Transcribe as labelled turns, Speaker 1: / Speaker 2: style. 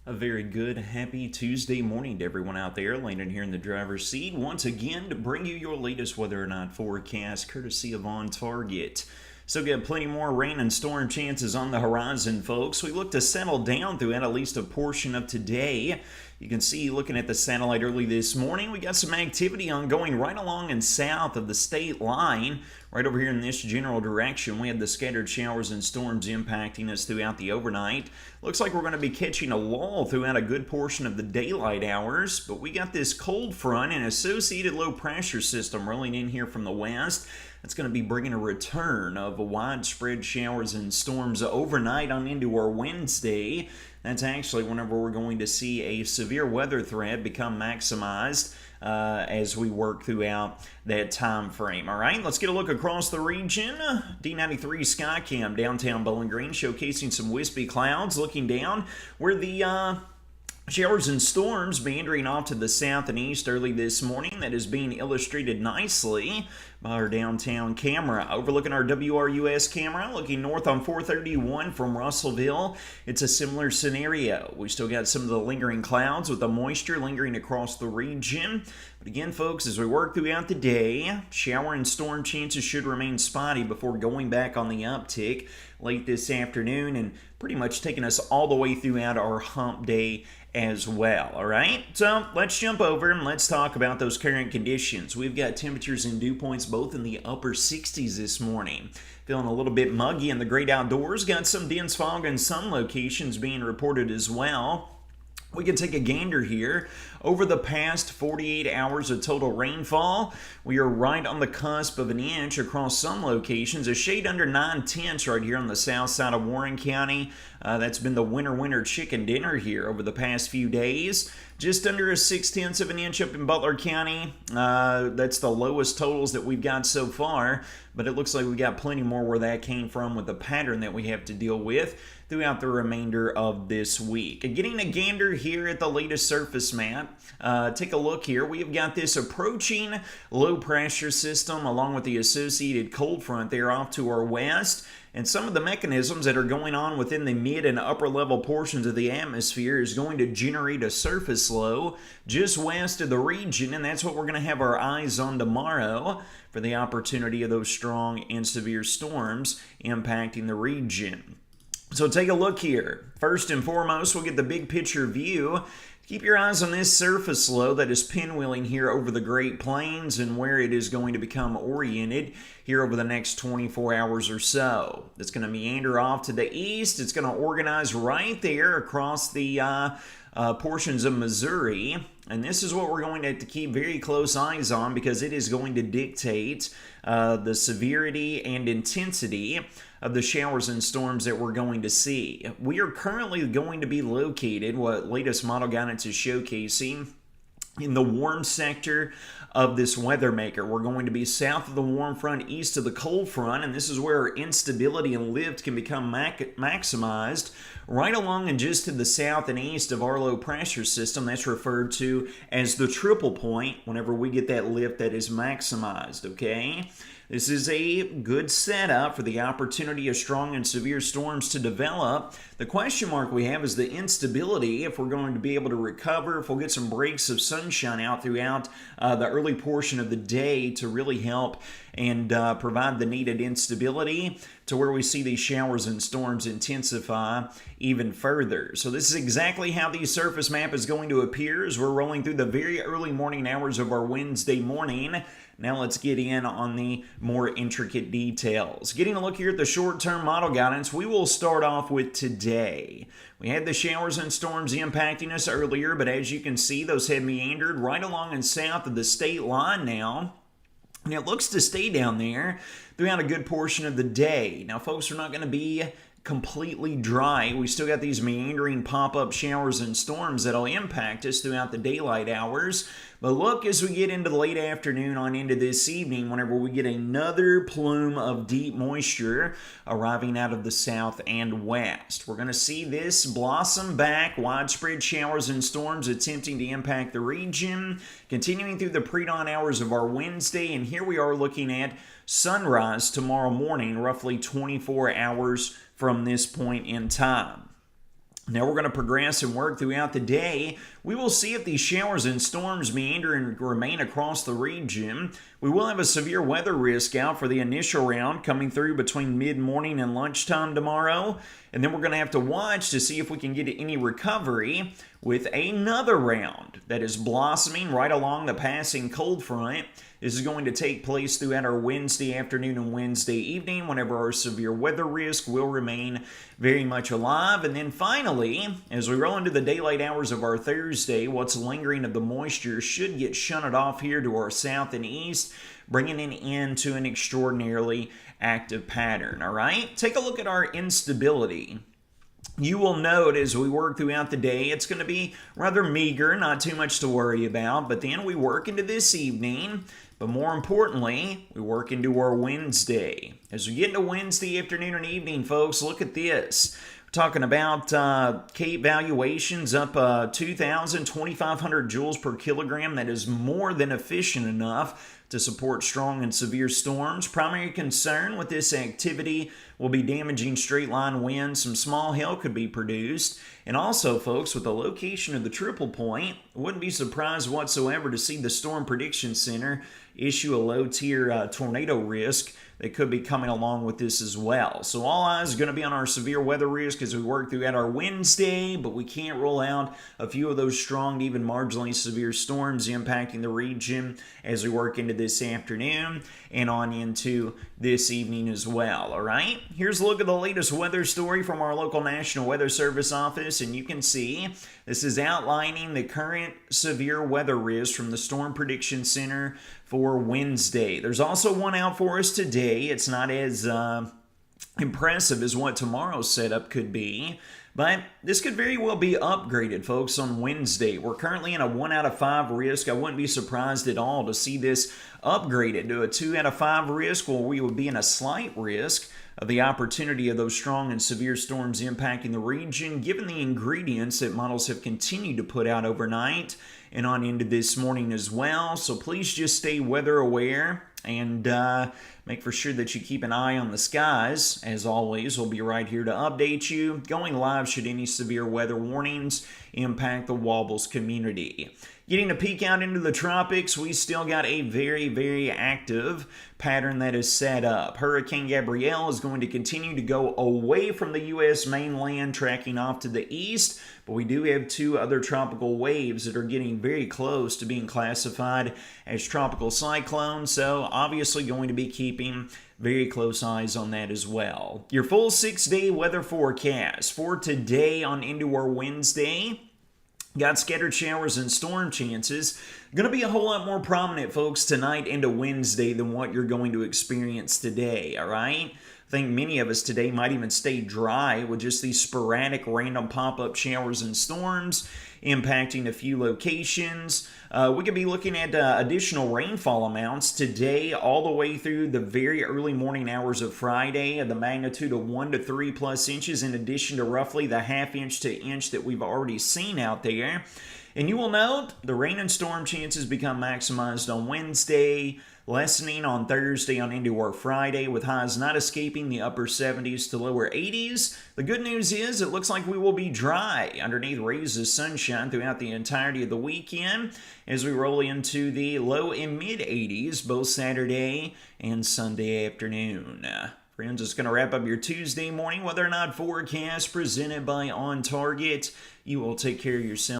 Speaker 1: A very good, happy Tuesday morning to everyone out there. Landon here in the driver's seat once again to bring you your latest weather or not forecast, courtesy of On Target. So, got plenty more rain and storm chances on the horizon, folks. We look to settle down throughout at least a portion of today. You can see, looking at the satellite early this morning, we got some activity ongoing right along and south of the state line. Right over here in this general direction, we had the scattered showers and storms impacting us throughout the overnight. Looks like we're going to be catching a lull throughout a good portion of the daylight hours, but we got this cold front and associated low pressure system rolling in here from the west. That's going to be bringing a return of widespread showers and storms overnight on into our Wednesday. That's actually whenever we're going to see a severe weather threat become maximized as we work throughout that time frame. All right, let's get a look across the region. D93 Skycam downtown Bowling Green showcasing some wispy clouds looking down where the showers and storms meandering off to the south and east early this morning. That is being illustrated nicely by our downtown camera. Overlooking our WRUS camera, looking north on 431 from Russellville, it's a similar scenario. We still got some of the lingering clouds with the moisture lingering across the region. But again, folks, as we work throughout the day, shower and storm chances should remain spotty before going back on the uptick late this afternoon and pretty much taking us all the way throughout our hump day as well. All right, so let's jump over and let's talk about those current conditions. We've got temperatures and dew points both in the upper 60s this morning. Feeling a little bit muggy in the great outdoors. Got some dense fog in some locations being reported as well. We can take a gander here. Over the past 48 hours of total rainfall, we are right on the cusp of an inch across some locations, a shade under 9/10 right here on the south side of Warren County. That's been the winter chicken dinner here over the past few days. Just under a 6/10 of an inch up in Butler County. That's the lowest totals that we've got so far, but it looks like we got plenty more where that came from with the pattern that we have to deal with throughout the remainder of this week. And getting a gander here at the latest surface map. Take a look here. We've got this approaching low pressure system along with the associated cold front there off to our west. And some of the mechanisms that are going on within the mid and upper level portions of the atmosphere is going to generate a surface low just west of the region, and that's what we're going to have our eyes on tomorrow for the opportunity of those strong and severe storms impacting the region. So take a look here. First and foremost, we'll get the big picture view. Keep your eyes on this surface low that is pinwheeling here over the Great Plains and where it is going to become oriented here over the next 24 hours or so. It's going to meander off to the east. It's going to organize right there across the portions of Missouri. And this is what we're going to have to keep very close eyes on because it is going to dictate the severity and intensity of the showers and storms that we're going to see. We are currently going to be located, what latest model guidance is showcasing, in the warm sector of this weather maker. We're going to be south of the warm front, east of the cold front, and this is where our instability and lift can become maximized right along and just to the south and east of our low pressure system. That's referred to as the triple point whenever we get that lift that is maximized, okay? This is a good setup for the opportunity of strong and severe storms to develop. The question mark we have is the instability, if we're going to be able to recover, if we'll get some breaks of sunshine out throughout the early portion of the day to really help and provide the needed instability to where we see these showers and storms intensify even further. So this is exactly how the surface map is going to appear as we're rolling through the very early morning hours of our Wednesday morning. Now let's get in on the more intricate details. Getting a look here at the short-term model guidance, we will start off with today. We had the showers and storms impacting us earlier, but as you can see, those have meandered right along and south of the state line now. And it looks to stay down there throughout a good portion of the day. Now, folks, are not going to be completely dry. We still got these meandering pop-up showers and storms that'll impact us throughout the daylight hours. But look, as we get into the late afternoon on into this evening, whenever we get another plume of deep moisture arriving out of the south and west, we're going to see this blossom back, widespread showers and storms attempting to impact the region, continuing through the pre-dawn hours of our Wednesday. And here we are looking at sunrise tomorrow morning, roughly 24 hours from this point in time. Now we're going to progress and work throughout the day. We will see if these showers and storms meander and remain across the region. We will have a severe weather risk out for the initial round coming through between mid-morning and lunchtime tomorrow. And then we're going to have to watch to see if we can get any recovery with another round that is blossoming right along the passing cold front. This is going to take place throughout our Wednesday afternoon and Wednesday evening whenever our severe weather risk will remain very much alive. And then finally, as we roll into the daylight hours of our Thursday, what's lingering of the moisture should get shunted off here to our south and east, bringing an end to an extraordinarily active pattern. All right, take a look at our instability. You will note as we work throughout the day, it's going to be rather meager, not too much to worry about. But then we work into this evening. But more importantly, we work into our Wednesday. As we get into Wednesday afternoon and evening, folks, look at this. We're talking about Cape valuations up 2,000, 2,500 joules per kilogram. That is more than efficient enough to support strong and severe storms. Primary concern with this activity will be damaging straight line winds. Some small hail could be produced. And also, folks, with the location of the triple point, I wouldn't be surprised whatsoever to see the Storm Prediction Center issue a low-tier tornado risk that could be coming along with this as well. So all eyes are going to be on our severe weather risk as we work throughout our Wednesday, but we can't rule out a few of those strong to even marginally severe storms impacting the region as we work into this afternoon and on into this evening as well. All right, here's a look at the latest weather story from our local National Weather Service office, and you can see this is outlining the current severe weather risk from the Storm Prediction Center for Wednesday. There's also one out for us today. It's not as impressive as what tomorrow's setup could be, but this could very well be upgraded, folks, on Wednesday. We're currently in a 1 out of 5 risk. I wouldn't be surprised at all to see this upgraded to a 2 out of 5 risk, where we would be in a slight risk of the opportunity of those strong and severe storms impacting the region, given the ingredients that models have continued to put out overnight and on into this morning as well. So please just stay weather aware and make for sure that you keep an eye on the skies. As always, we'll be right here to update you, going live should any severe weather warnings impact the Wobbles community. Getting a peek out into the tropics, we still got a very, very active pattern that is set up. Hurricane Gabrielle is going to continue to go away from the U.S. mainland, tracking off to the east, but we do have 2 other tropical waves that are getting very close to being classified as tropical cyclones, so obviously going to be keeping very close eyes on that as well. Your full 6-day weather forecast for today on into our Wednesday. Got scattered showers and storm chances. Going to be a whole lot more prominent, folks, tonight into Wednesday than what you're going to experience today, all right? I think many of us today might even stay dry with just these sporadic random pop-up showers and storms impacting a few locations. We could be looking at additional rainfall amounts today all the way through the very early morning hours of Friday of the magnitude of 1 to 3 plus inches, in addition to roughly the ½ inch to inch that we've already seen out there. And you will note the rain and storm chances become maximized on Wednesday, lessening on Thursday on into our Friday, with highs not escaping the upper 70s to lower 80s. The good news is it looks like we will be dry underneath rays of sunshine throughout the entirety of the weekend as we roll into the low and mid 80s both Saturday and Sunday afternoon. Friends, it's going to wrap up your Tuesday morning weather or not forecast presented by On Target. You will take care of yourself.